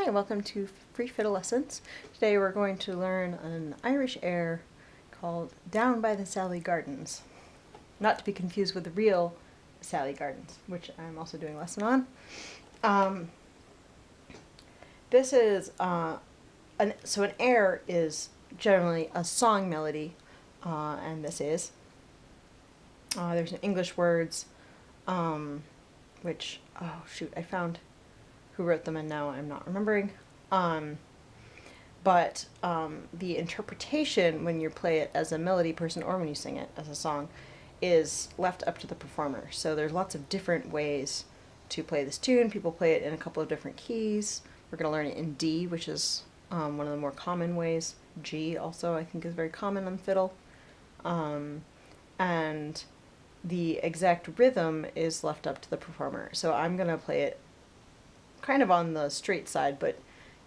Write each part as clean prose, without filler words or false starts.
Hi, welcome to Free Fiddle Lessons. Today we're going to learn an Irish air called Down by the Sally Gardens. Not to be confused with the real Sally Gardens, which I'm also doing a lesson on. This is, an air is generally a song melody, and this is. There's some English words, which, oh shoot, I found who wrote them and now I'm not remembering. But the interpretation when you play it as a melody person or when you sing it as a song is left up to the performer. So there's lots of different ways to play this tune. People play it in a couple of different keys. We're going to learn it in D, which is one of the more common ways. G also I think is very common on fiddle. And the exact rhythm is left up to the performer. So I'm going to play it kind of on the straight side, but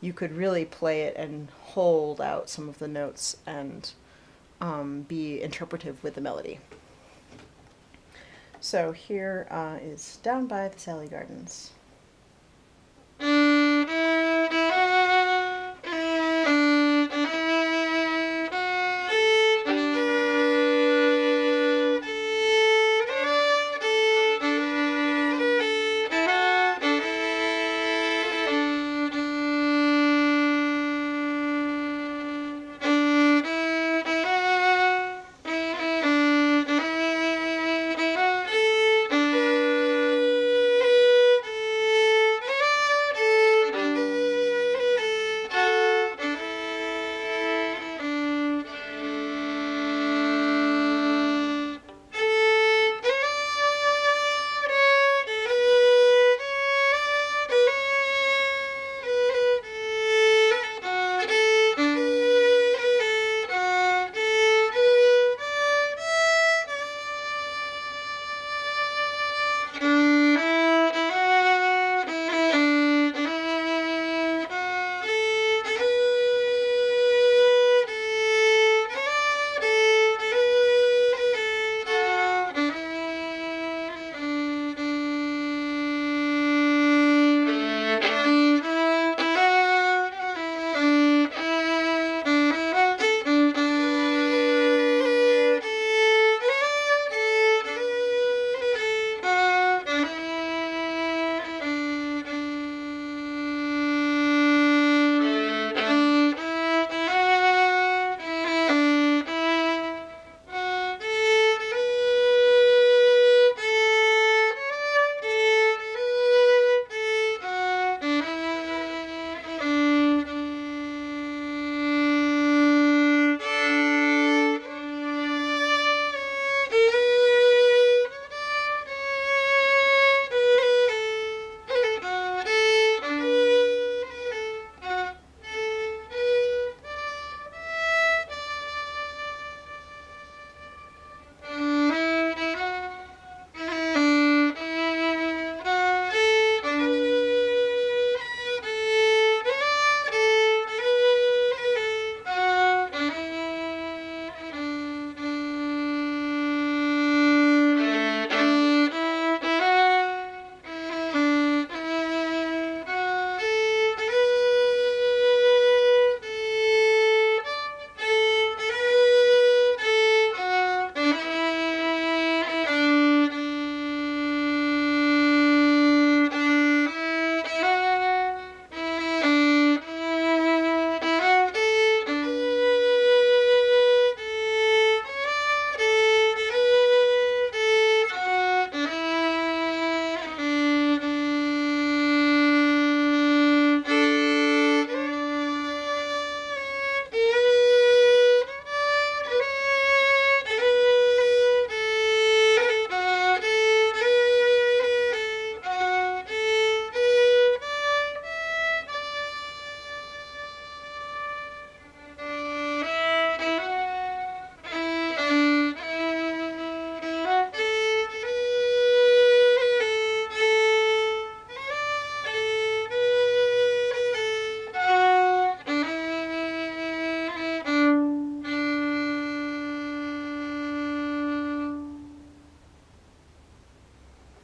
you could really play it and hold out some of the notes and be interpretive with the melody. So here is Down by the Sally Gardens.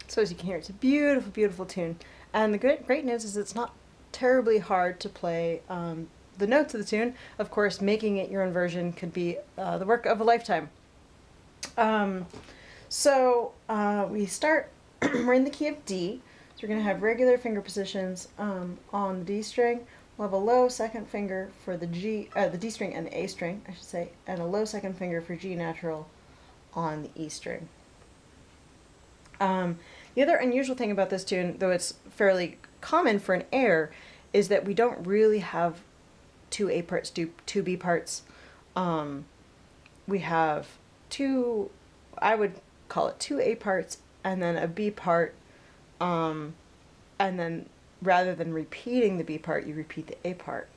So as you can hear, it's a beautiful, beautiful tune. And the great news is it's not terribly hard to play the notes of the tune. Of course, making it your own version could be the work of a lifetime. We start, we're in the key of D, so we're going to have regular finger positions on the D string. We'll have a low second finger for the D string and the A string, I should say, and a low second finger for G natural on the E string. The other unusual thing about this tune, though it's fairly common for an air, is that we don't really have two A parts, two B parts. We have two, I would call it two A parts and then a B part, and then rather than repeating the B part, you repeat the A part.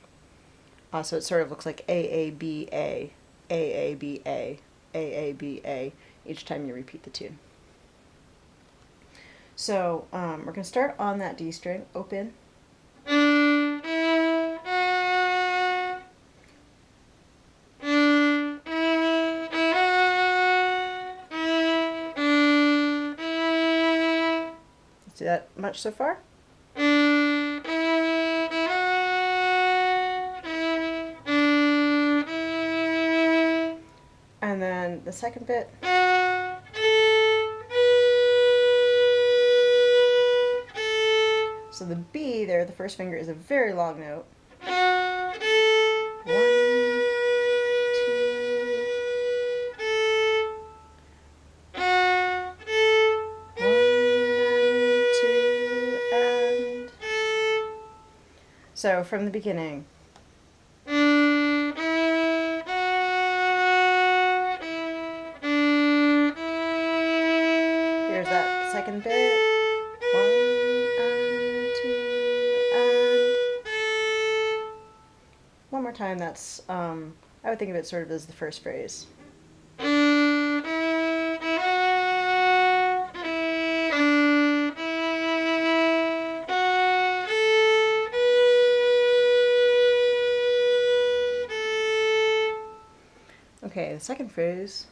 So it sort of looks like A-A-B-A, A-A-B-A, A-A-B-A each time you repeat the tune. So we're going to start on that D string, open. See that much so far? And then the second bit. So the B there, the first finger, is a very long note. 1, 2, 1 and 2 and. So from the beginning. Here's that second bit. 1 and 2 and. One more time, that's, I would think of it sort of as the first phrase. Okay, the second phrase.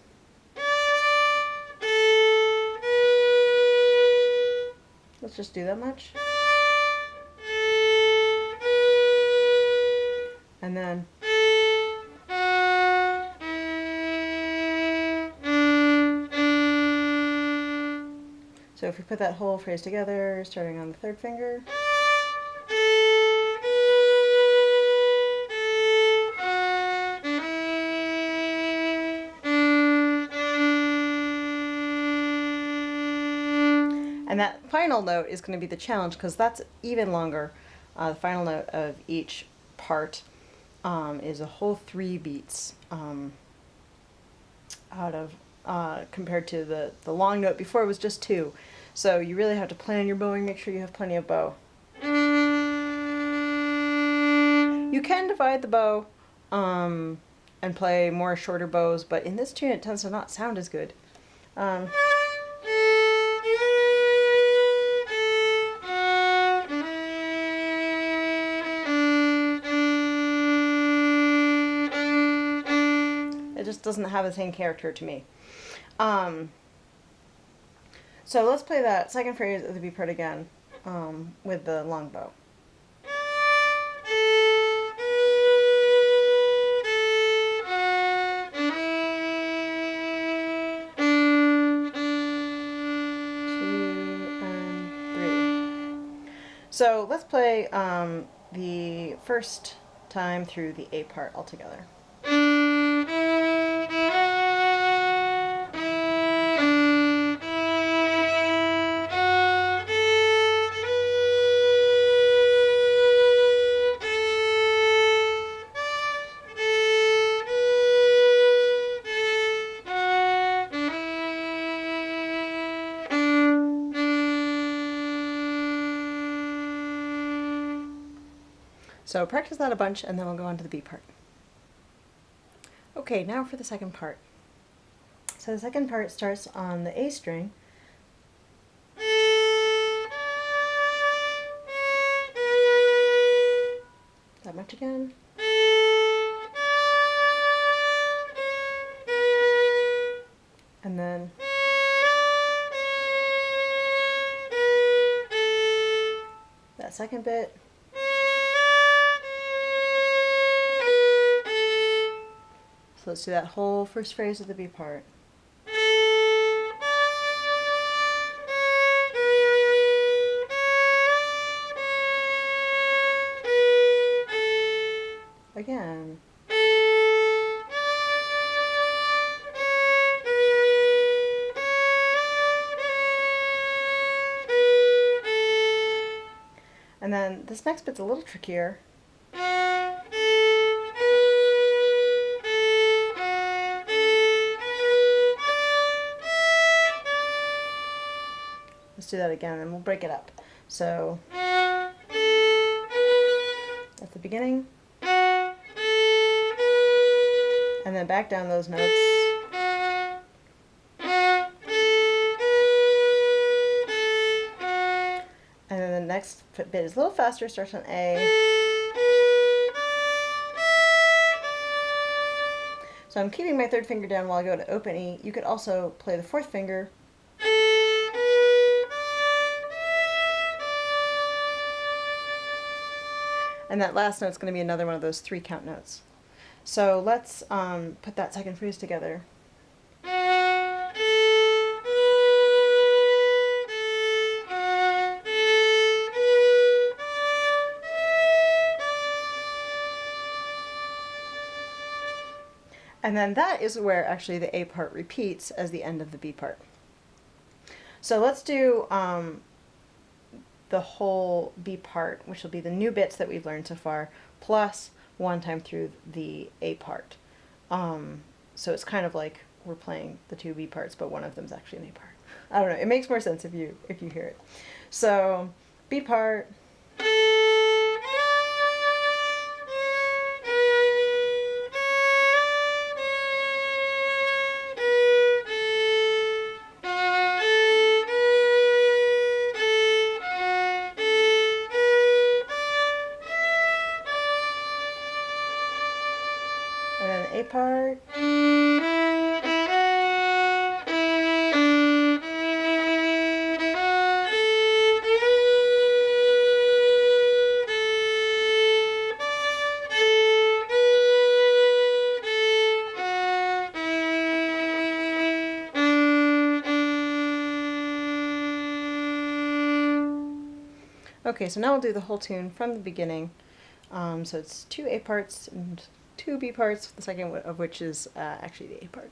Let's just do that much. And then. So if we put that whole phrase together, starting on the third finger. And that final note is going to be the challenge because that's even longer. The final note of each part is a whole 3 beats out of compared to the long note before it was just 2. So you really have to plan your bowing, make sure you have plenty of bow. You can divide the bow and play more shorter bows, but in this tune it tends to not sound as good. It just doesn't have the same character to me. So let's play that second phrase of the B part again with the long bow. So let's play the first time through the A part altogether. So practice that a bunch and then we'll go on to the B part. Okay, now for the second part. So the second part starts on the A string. That much again. And then that second bit. So let's do that whole first phrase of the B part. Again. And then this next bit's a little trickier. Let's do that again and we'll break it up. So at the beginning, and then back down those notes. And then the next bit is a little faster, starts on A. So I'm keeping my third finger down while I go to open E. You could also play the fourth finger. And that last note's going to be another one of those 3 count notes. So let's put that second phrase together. And then that is where actually the A part repeats as the end of the B part. So let's do the whole B part, which will be the new bits that we've learned so far, plus one time through the A part. So it's kind of like we're playing the 2 B parts, but one of them's actually an A part. I don't know. It makes more sense if you hear it. So B part. And then the A part. Okay, so now we'll do the whole tune from the beginning. So it's 2 A parts and 2 B parts, the second of which is actually the A part.